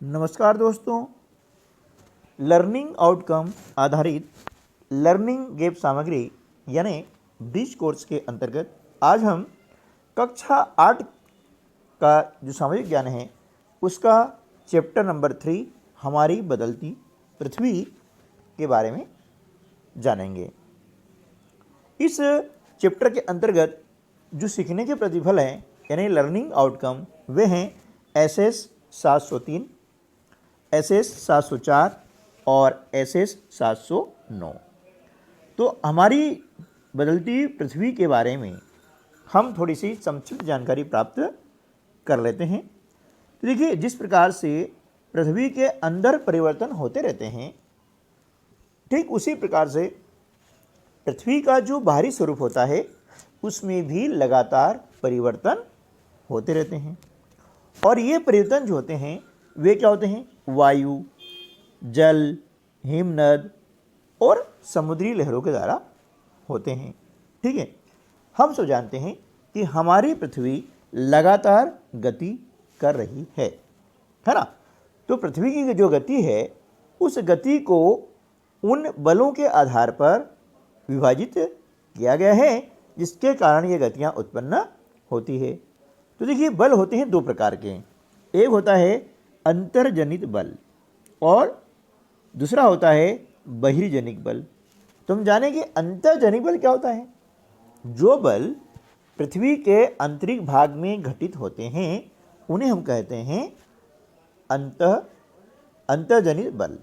नमस्कार दोस्तों, learning outcome आधारित लर्निंग गैप सामग्री यानी ब्रिज कोर्स के अंतर्गत आज हम कक्षा 8 का जो सामाजिक ज्ञान है उसका चैप्टर नंबर 3 हमारी बदलती पृथ्वी के बारे में जानेंगे। इस चैप्टर के अंतर्गत जो सीखने के प्रतिफल हैं यानी लर्निंग आउटकम वे हैं SS 703, SS 704 और SS 709। तो हमारी बदलती पृथ्वी के बारे में हम थोड़ी सी संक्षिप्त जानकारी प्राप्त कर लेते हैं। तो देखिए, जिस प्रकार से पृथ्वी के अंदर परिवर्तन होते रहते हैं, ठीक उसी प्रकार से पृथ्वी का जो बाहरी स्वरूप होता है उसमें भी लगातार परिवर्तन होते रहते हैं। और ये परिवर्तन जो होते हैं वे क्या होते हैं? वायु, जल, हिमनद और समुद्री लहरों के द्वारा होते हैं। ठीक है, हम सब जानते हैं कि हमारी पृथ्वी लगातार गति कर रही है ना। तो पृथ्वी की जो गति है उस गति को उन बलों के आधार पर विभाजित किया गया है जिसके कारण ये गतियाँ उत्पन्न होती है। तो देखिए, बल होते हैं दो प्रकार के। एक होता है अंतर्जनित बल और दूसरा होता है बहिर्जनित बल। तो हम जानें कि अंतर्जनित बल क्या होता है। जो बल पृथ्वी के आंतरिक भाग में घटित होते हैं उन्हें हम कहते हैं अंतर्जनित बल,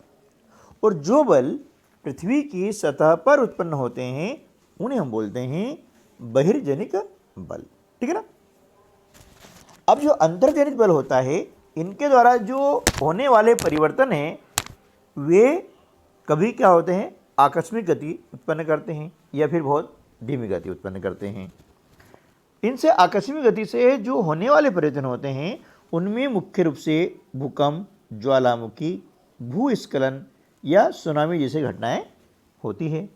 और जो बल पृथ्वी की सतह पर उत्पन्न होते हैं उन्हें हम बोलते हैं बहिर्जनित बल। ठीक है ना। अब जो अंतर्जनित बल होता है, इनके द्वारा जो होने वाले परिवर्तन हैं वे कभी क्या होते हैं? आकस्मिक गति उत्पन्न करते हैं या फिर बहुत धीमी गति उत्पन्न करते हैं। इनसे आकस्मिक गति से जो होने वाले परिवर्तन होते हैं उनमें मुख्य रूप से भूकंप, ज्वालामुखी, भूस्खलन या सुनामी जैसी घटनाएं होती है।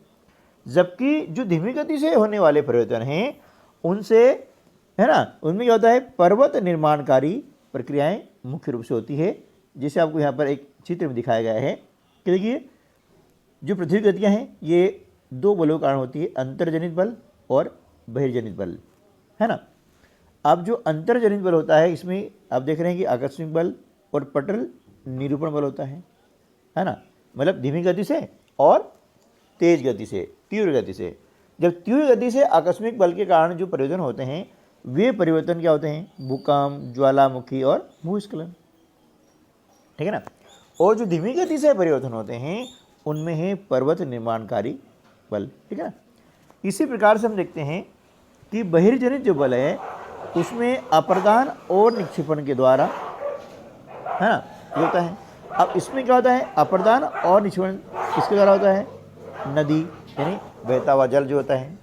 जबकि जो धीमी गति से होने वाले परिवर्तन हैं उनसे है ना, उनमें क्या होता है? पर्वत निर्माणकारी प्रक्रियाएं मुख्य रूप से होती है। जैसे आपको यहाँ पर एक चित्र में दिखाया गया है कि देखिए, जो पृथ्वी की गतियाँ हैं ये दो बलों के कारण होती है, अंतर्जनित बल और बहिर्जनित बल, है ना। अब जो अंतर्जनित बल होता है इसमें आप देख रहे हैं कि आकस्मिक बल और पटल निरूपण बल होता है ना। मतलब धीमी गति से और तेज गति से, तीव्र गति से। जब तीव्र गति से आकस्मिक बल के कारण जो परिवर्तन होते हैं वे परिवर्तन क्या होते हैं? भूकंप, ज्वालामुखी और भूस्खलन। ठीक है ना। और जो धीमी गति से परिवर्तन होते हैं उनमें है पर्वत निर्माणकारी बल। ठीक है ना। इसी प्रकार से हम देखते हैं कि बहिर्जनित जो बल है उसमें अप्रदान और निक्षेपण के द्वारा, है ना, ये होता है। अब इसमें क्या होता है? अप्रदान और निक्षेपण किसके द्वारा होता है? नदी यानी बहता हुआ जल जो होता है,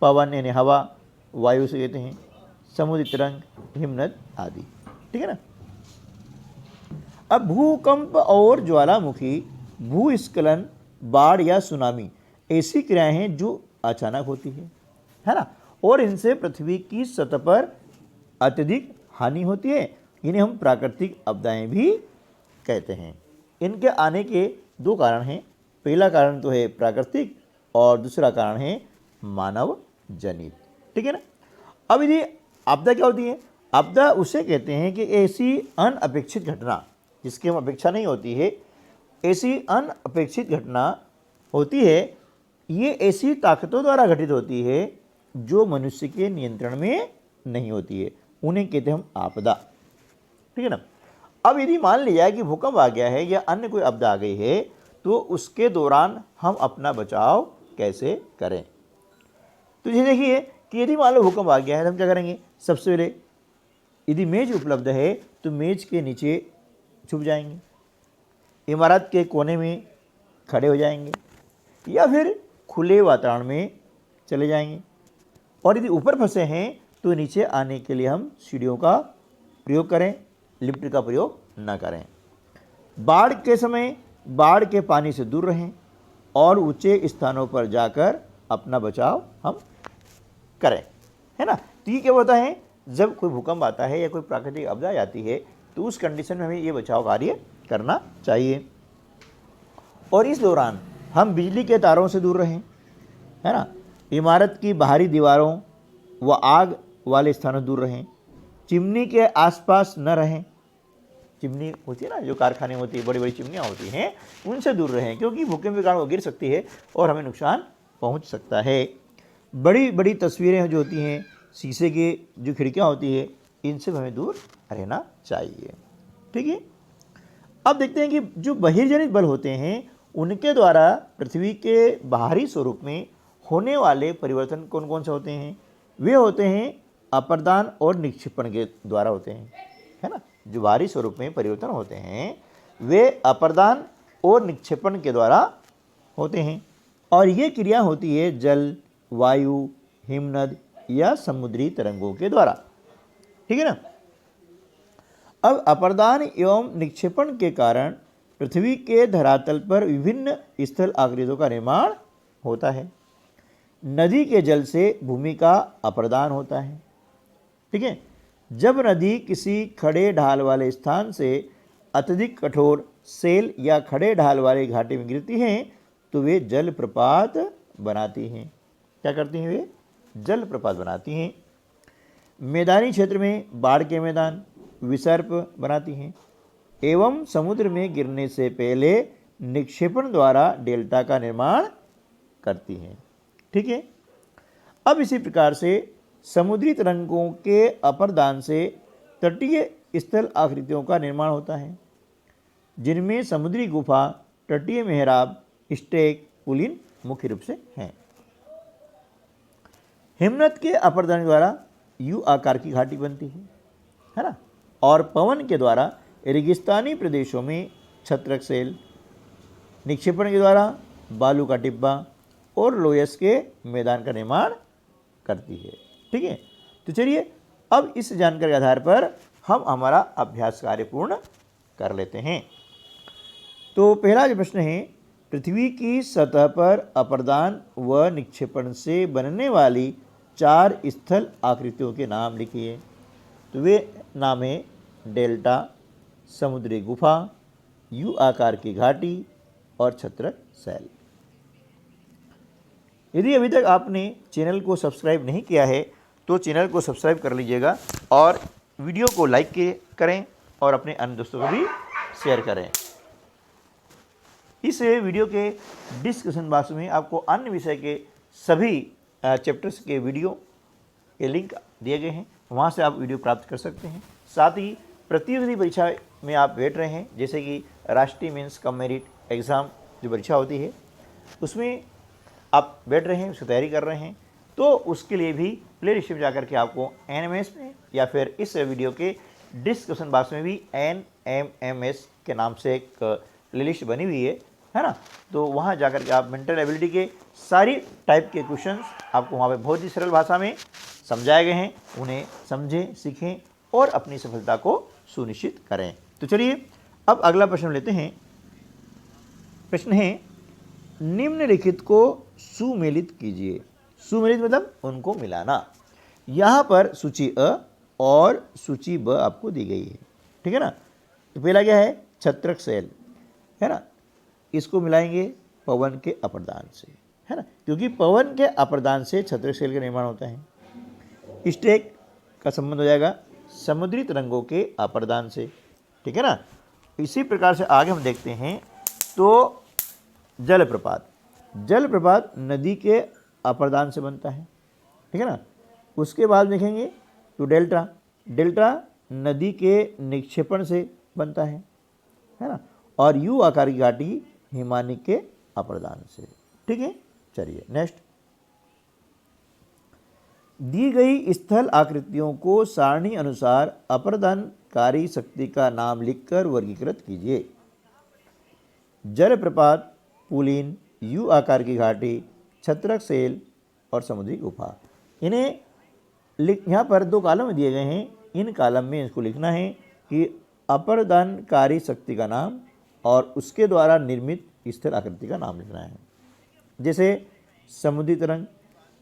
पवन यानी हवा, वायु से कहते हैं, समुद्री तरंग, हिमनद आदि। ठीक है ना। अब भूकंप और ज्वालामुखी, भूस्खलन, बाढ़ या सुनामी ऐसी क्रियाएं हैं जो अचानक होती है ना, और इनसे पृथ्वी की सतह पर अत्यधिक हानि होती है। इन्हें हम प्राकृतिक आपदाएं भी कहते हैं। इनके आने के दो कारण हैं। पहला कारण तो है प्राकृतिक और दूसरा कारण है मानव जनित। ठीक है ना। अब यदि आपदा क्या होती है? आपदा उसे कहते हैं कि ऐसी अनअपेक्षित घटना जिसकी हम अपेक्षा नहीं होती है, ऐसी अनअपेक्षित घटना होती है। ये ऐसी ताकतों द्वारा घटित होती है जो मनुष्य के नियंत्रण में नहीं होती है, उन्हें कहते हैं हम आपदा। ठीक है ना। अब यदि मान लिया कि भूकंप आ गया है या अन्य कोई आपदा आ गई है तो उसके दौरान हम अपना बचाव कैसे करें? तो ये देखिए कि यदि मान लो भूकंप आ गया है तो हम क्या करेंगे? सबसे पहले यदि मेज उपलब्ध है तो मेज के नीचे छुप जाएंगे, इमारत के कोने में खड़े हो जाएंगे या फिर खुले वातावरण में चले जाएंगे। और यदि ऊपर फंसे हैं तो नीचे आने के लिए हम सीढ़ियों का प्रयोग करें, लिफ्ट का प्रयोग न करें। बाढ़ के समय बाढ़ के पानी से दूर रहें और ऊंचे स्थानों पर जाकर अपना बचाव हम करें, है ना। तो ये क्या होता है? जब कोई भूकंप आता है या कोई प्राकृतिक आपदा आती है तो उस कंडीशन में हमें ये बचाव कार्य करना चाहिए। और इस दौरान हम बिजली के तारों से दूर रहें, है ना, इमारत की बाहरी दीवारों व आग वाले स्थानों से दूर रहें, चिमनी के आसपास न रहें। चिमनी होती है ना, जो कारखाने होती है, बड़ी बड़ी चिमनियाँ होती हैं, उनसे दूर रहें, क्योंकि भूकंप के कारण वो गिर सकती है और हमें नुकसान पहुंच सकता है। बड़ी बड़ी तस्वीरें जो होती हैं, शीशे की जो खिड़कियाँ होती है, इनसे हमें दूर रहना चाहिए। ठीक है। अब देखते हैं कि जो बहिर्जनित बल होते हैं उनके द्वारा पृथ्वी के बाहरी स्वरूप में होने वाले परिवर्तन कौन कौन से होते हैं। वे होते हैं अपर्दान और निक्षेपण के द्वारा होते हैं, है ना। जो बाहरी स्वरूप में परिवर्तन होते हैं वे अपर्दान और निक्षेपण के द्वारा होते हैं, और ये क्रिया होती है जल, वायु, हिमनद या समुद्री तरंगों के द्वारा। ठीक है ना। अब अपर्दान एवं निक्षेपण के कारण पृथ्वी के धरातल पर विभिन्न स्थल आकृतियों का निर्माण होता है। नदी के जल से भूमि का अपर्दान होता है। ठीक है। जब नदी किसी खड़े ढाल वाले स्थान से अत्यधिक कठोर सेल या खड़े ढाल वाले घाटी में गिरती हैं तो वे जलप्रपात बनाती हैं। क्या करती हैं? वे जलप्रपात बनाती हैं। मैदानी क्षेत्र में बाढ़ के मैदान विसर्प बनाती हैं एवं समुद्र में गिरने से पहले निक्षेपण द्वारा डेल्टा का निर्माण करती हैं। ठीक है। अब इसी प्रकार से समुद्री तरंगों के अपर्दान से तटीय स्थल आकृतियों का निर्माण होता है, जिनमें समुद्री गुफा, तटीय मेहराब, स्टेक, पुलिन मुख्य रूप से हैं। हिमनद के अपर्दान द्वारा यू आकार की घाटी बनती है ना। और पवन के द्वारा रेगिस्तानी प्रदेशों में छत्रक सेल, निक्षेपण के द्वारा बालू का टिब्बा और लोयस के मैदान का निर्माण करती है। ठीक है। तो चलिए अब इस जानकारी के आधार पर हम हमारा अभ्यास कार्य पूर्ण कर लेते हैं। तो पहला जो प्रश्न है, पृथ्वी की सतह पर अपर्दान व निक्षेपण से बनने वाली 4 स्थल आकृतियों के नाम लिखिए। तो वे नाम है डेल्टा, समुद्री गुफा, यू आकार की घाटी और छत्रक सेल। यदि अभी तक आपने चैनल को सब्सक्राइब नहीं किया है तो चैनल को सब्सक्राइब कर लीजिएगा और वीडियो को लाइक करें और अपने अन्य दोस्तों को भी शेयर करें। इस वीडियो के डिस्क्रिप्शन बॉक्स में आपको अन्य विषय के सभी चैप्टर्स के वीडियो के लिंक दिए गए हैं, वहाँ से आप वीडियो प्राप्त कर सकते हैं। साथ ही प्रतियोगी परीक्षा में आप बैठ रहे हैं, जैसे कि राष्ट्रीय मेंस कम मेरिट एग्ज़ाम जो परीक्षा होती है उसमें आप बैठ रहे हैं, उसकी तैयारी कर रहे हैं, तो उसके लिए भी प्ले लिस्ट में जाकर के आपको NMS में या फिर इस वीडियो के डिस्क्रिप्शन बॉक्स में भी NMMS के नाम से एक प्ले लिस्ट बनी हुई है ना। तो वहाँ जाकर के आप मेंटल एबिलिटी के सारी टाइप के क्वेश्चंस आपको वहाँ पे बहुत ही सरल भाषा में समझाए गए हैं, उन्हें समझें, सीखें और अपनी सफलता को सुनिश्चित करें। तो चलिए अब अगला प्रश्न लेते हैं। प्रश्न है, निम्नलिखित को सुमेलित कीजिए। सुमेलित मतलब उनको मिलाना। यहाँ पर सूची अ और सूची ब आपको दी गई है। ठीक है ना। तो पहला क्या है? छत्रक सेल, है ना। इसको मिलाएंगे पवन के अपर्दान से, है ना, क्योंकि पवन के अपर्दान से छत्रक सेल का निर्माण होता है। स्टेक का संबंध हो जाएगा समुद्री तरंगों के अपर्दान से। ठीक है ना। इसी प्रकार से आगे हम देखते हैं तो जलप्रपात, जलप्रपात नदी के अपर्दान से बनता है। ठीक है ना। उसके बाद देखेंगे तो डेल्टा, डेल्टा नदी के निक्षेपण से बनता है ना। और यू आकार की घाटी हिमानी के अपर्दान से। ठीक है। चलिए नेक्स्ट, दी गई स्थल आकृतियों को सारणी अनुसार अपर्दानकारी शक्ति का नाम लिखकर वर्गीकृत कीजिए। जलप्रपात, पुलिन, यू आकार की घाटी, छत्रक सेल और समुद्री गुफा। इन्हें यहाँ पर 2 कॉलम दिए गए हैं। इन कॉलम में इसको लिखना है कि अपर्दानकारी शक्ति का नाम और उसके द्वारा निर्मित स्थल आकृति का नाम लिखना है। जैसे समुद्री तरंग,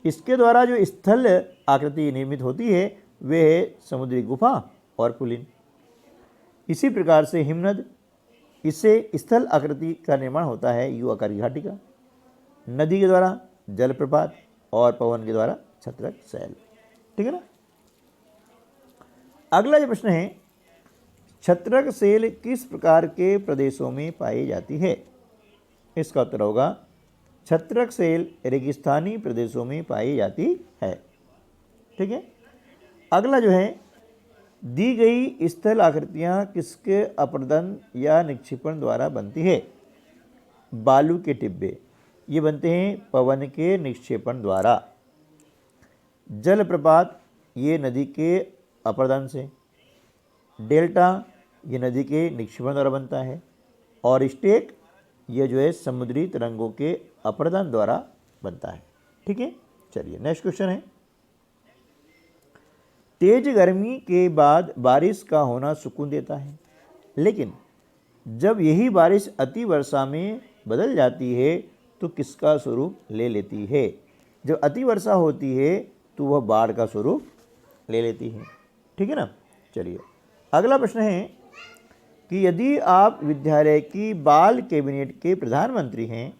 इसके द्वारा जो स्थल आकृति निर्मित होती है वे है समुद्री गुफा और पुलिन। इसी प्रकार से हिमनद, इससे स्थल आकृति का निर्माण होता है यू आकार की घाटी का, नदी के द्वारा जलप्रपात और पवन के द्वारा छत्रक शैल। ठीक है ना। अगला जो प्रश्न है, छत्रक शैल किस प्रकार के प्रदेशों में पाई जाती है? इसका उत्तर होगा छत्रक शैल रेगिस्तानी प्रदेशों में पाई जाती है। ठीक है। अगला जो है, दी गई स्थल आकृतियां किसके अपरदन या निक्षेपण द्वारा बनती है? बालू के टिब्बे, ये बनते हैं पवन के निक्षेपण द्वारा। जलप्रपात, ये नदी के अपरदन से। डेल्टा, ये नदी के निक्षेपण द्वारा बनता है। और स्टेक, ये जो है समुद्री तरंगों के अपरदन द्वारा बनता है। ठीक है। चलिए नेक्स्ट क्वेश्चन है, तेज गर्मी के बाद बारिश का होना सुकून देता है, लेकिन जब यही बारिश अति वर्षा में बदल जाती है तो किसका स्वरूप ले लेती है? जब अति वर्षा होती है तो वह बाढ़ का स्वरूप ले लेती है। ठीक है ना। चलिए अगला प्रश्न है कि यदि आप विद्यालय की बाल कैबिनेट के प्रधानमंत्री हैं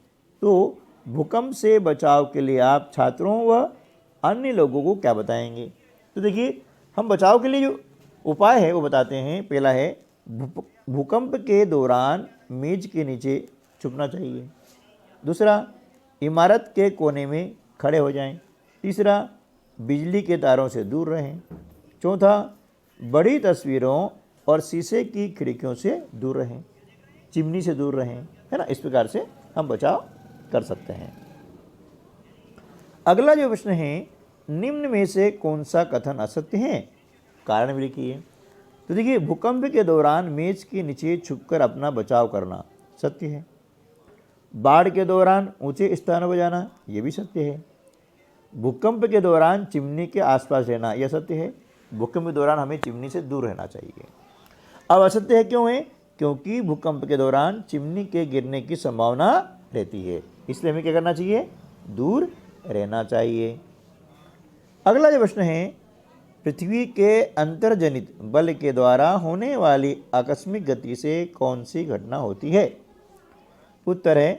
तो भूकंप से बचाव के लिए आप छात्रों व अन्य लोगों को क्या बताएंगे? तो देखिए, हम बचाव के लिए जो उपाय है वो बताते हैं। पहला है भूकंप के दौरान मेज के नीचे छुपना चाहिए। दूसरा, इमारत के कोने में खड़े हो जाएं। तीसरा, बिजली के तारों से दूर रहें। चौथा, बड़ी तस्वीरों और शीशे की खिड़कियों से दूर रहें, चिमनी से दूर रहें। है ना। इस प्रकार से हम बचाव कर सकते हैं। अगला जो प्रश्न है, निम्न में से कौन सा कथन असत्य है? कारण भी लिखिए। तो देखिए, भूकंप के दौरान मेज के नीचे छुपकर अपना बचाव करना सत्य है। बाढ़ के दौरान ऊंचे स्थानों पर जाना, यह भी सत्य है। भूकंप के दौरान चिमनी के आसपास रहना, यह सत्य है। भूकंप के दौरान हमें चिमनी से दूर रहना चाहिए। अब असत्य है क्यों है? क्योंकि भूकंप के दौरान चिमनी के गिरने की संभावना रहती है, इसलिए हमें क्या करना चाहिए? दूर रहना चाहिए। अगला जो प्रश्न है, पृथ्वी के अंतर्जनित बल के द्वारा होने वाली आकस्मिक गति से कौन सी घटना होती है? उत्तर है,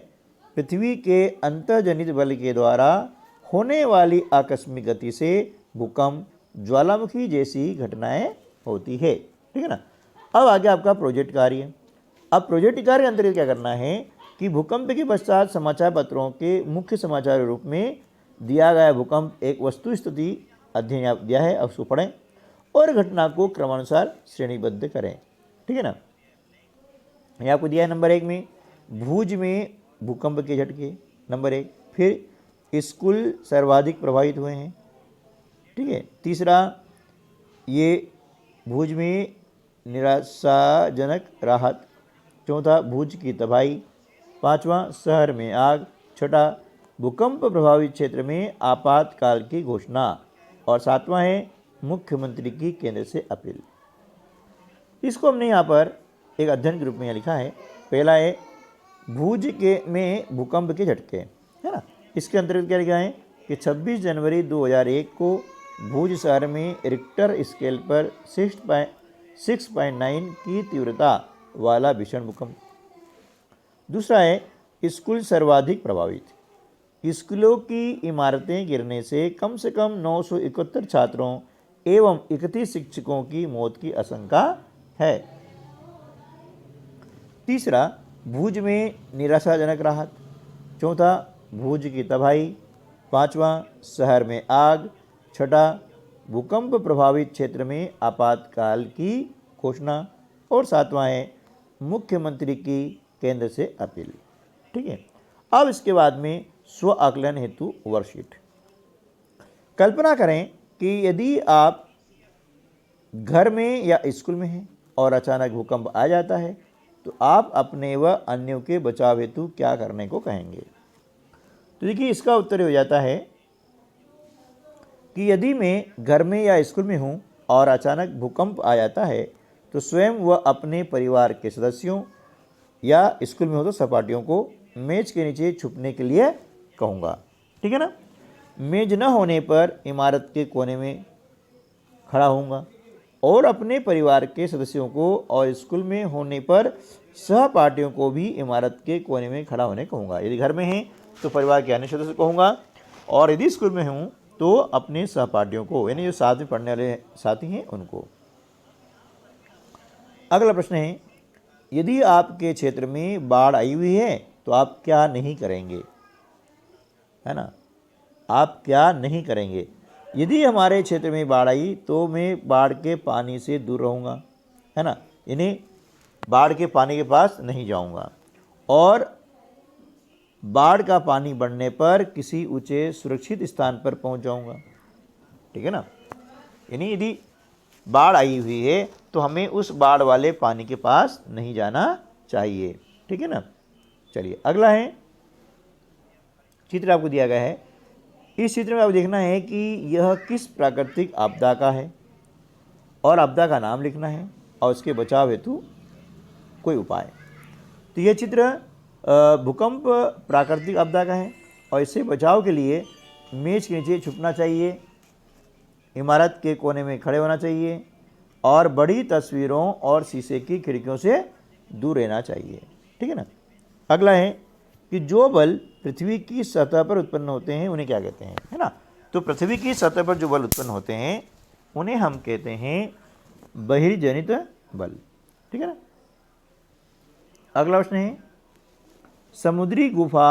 पृथ्वी के अंतर्जनित बल के द्वारा होने वाली आकस्मिक गति से भूकंप, ज्वालामुखी जैसी घटनाएं होती है। ठीक है ना। अब आगे आपका प्रोजेक्ट कार्य। अब प्रोजेक्ट कार्य के अंतर्गत क्या करना है कि भूकंप के पश्चात समाचार पत्रों के मुख्य समाचार रूप में दिया गया भूकंप एक वस्तु स्थिति अध्ययन दिया है, अब उसको पढ़ें और घटना को क्रमानुसार श्रेणीबद्ध करें। ठीक है ना। ये आपको दिया है नंबर 1 में भुज में भूकंप के झटके, नंबर 1। फिर स्कूल सर्वाधिक प्रभावित हुए हैं। ठीक है। तीसरा, ये भुज में निराशाजनक राहत। चौथा, भुज की तबाही। पांचवा, शहर में आग। छठा, भूकंप प्रभावित क्षेत्र में आपातकाल की घोषणा। और सातवां है मुख्यमंत्री की केंद्र से अपील। इसको हमने यहाँ पर एक अध्ययन के रूप में लिखा है। पहला है भुज के में भूकंप के झटके, है ना। इसके अंतर्गत क्या लिखा है कि 26 जनवरी 2001 को भुज शहर में रिक्टर स्केल पर 6.9 की तीव्रता वाला भीषण भूकंप। दूसरा है स्कूल सर्वाधिक प्रभावित। स्कूलों की इमारतें गिरने से कम 971 छात्रों एवं 31 शिक्षकों की मौत की आशंका है। तीसरा, भुज में निराशाजनक राहत। चौथा, भुज की तबाही। पांचवा, शहर में आग। छठा, भूकंप प्रभावित क्षेत्र में आपातकाल की घोषणा। और सातवां है मुख्यमंत्री की केंद्र से अपील। ठीक है। अब इसके बाद में स्व आकलन हेतु वर्कशीट। कल्पना करें कि यदि आप घर में या स्कूल में हैं और अचानक भूकंप आ जाता है तो आप अपने व अन्यों के बचाव हेतु क्या करने को कहेंगे? तो देखिए, इसका उत्तर हो जाता है कि यदि मैं घर में या स्कूल में हूँ और अचानक भूकंप आ जाता है तो स्वयं व अपने परिवार के सदस्यों या स्कूल में हो तो सहपाठियों को मेज के नीचे छुपने के लिए कहूँगा। ठीक है ना। मेज न होने पर इमारत के कोने में खड़ा होऊंगा और अपने परिवार के सदस्यों को और स्कूल में होने पर सहपाठियों को भी इमारत के कोने में खड़ा होने कहूँगा। यदि घर में हैं तो परिवार के अन्य सदस्य कहूँगा, और यदि स्कूल में हूँ तो अपने सहपाठियों को, यानी जो साथ में पढ़ने वाले साथी हैं उनको। अगला प्रश्न है, यदि आपके क्षेत्र में बाढ़ आई हुई है तो आप क्या नहीं करेंगे, है ना। आप क्या नहीं करेंगे। यदि हमारे क्षेत्र में बाढ़ आई तो मैं बाढ़ के पानी से दूर रहूँगा, है ना, यानी बाढ़ के पानी के पास नहीं जाऊँगा, और बाढ़ का पानी बढ़ने पर किसी ऊंचे सुरक्षित स्थान पर पहुँच जाऊँगा, ठीक है ना। यानी यदि बाढ़ आई हुई है तो हमें उस बाढ़ वाले पानी के पास नहीं जाना चाहिए, ठीक है ना। चलिए अगला है, चित्र आपको दिया गया है। इस चित्र में आपको देखना है कि यह किस प्राकृतिक आपदा का है, और आपदा का नाम लिखना है और उसके बचाव हेतु कोई उपाय। तो यह चित्र भूकंप प्राकृतिक आपदा का है, और इससे बचाव के लिए मेज के नीचे छुपना चाहिए, इमारत के कोने में खड़े होना चाहिए, और बड़ी तस्वीरों और शीशे की खिड़कियों से दूर रहना चाहिए, ठीक है ना। अगला है कि जो बल पृथ्वी की सतह पर उत्पन्न होते हैं उन्हें क्या कहते हैं, है ना। तो पृथ्वी की सतह पर जो बल उत्पन्न होते हैं उन्हें हम कहते हैं बहिर्जनित बल, ठीक है ना। अगला प्रश्न है, समुद्री गुफा,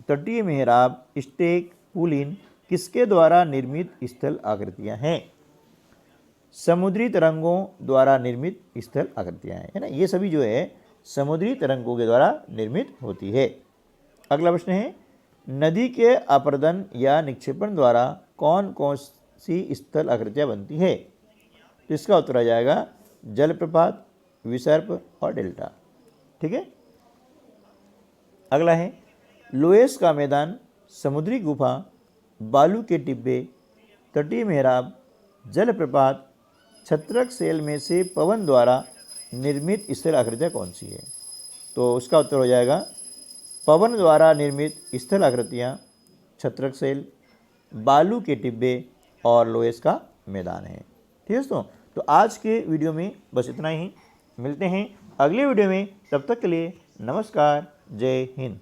तटीय मेहराब, स्टेक, पुलिन किसके द्वारा निर्मित स्थल आकृतियां हैं। समुद्री तरंगों द्वारा निर्मित स्थल आकृतियां हैं, है ना। ये सभी जो है समुद्री तरंगों के द्वारा निर्मित होती है। अगला प्रश्न है, नदी के अपरदन या निक्षेपण द्वारा कौन कौन सी स्थल आकृतियां बनती है। तो इसका उत्तर आ जाएगा जलप्रपात, विसर्प और डेल्टा, ठीक है। अगला है, लोएस का मैदान, समुद्री गुफा, बालू के टिब्बे, तटीय मेहराब, जलप्रपात, छत्रक सेल में से पवन द्वारा निर्मित स्थल आकृतियाँ कौन सी है। तो उसका उत्तर हो जाएगा पवन द्वारा निर्मित स्थल आकृतियाँ छत्रक सेल, बालू के टिब्बे और लोएस का मैदान है, ठीक है दोस्तों। तो आज के वीडियो में बस इतना ही, मिलते हैं अगले वीडियो में, तब तक के लिए नमस्कार, जय हिंद।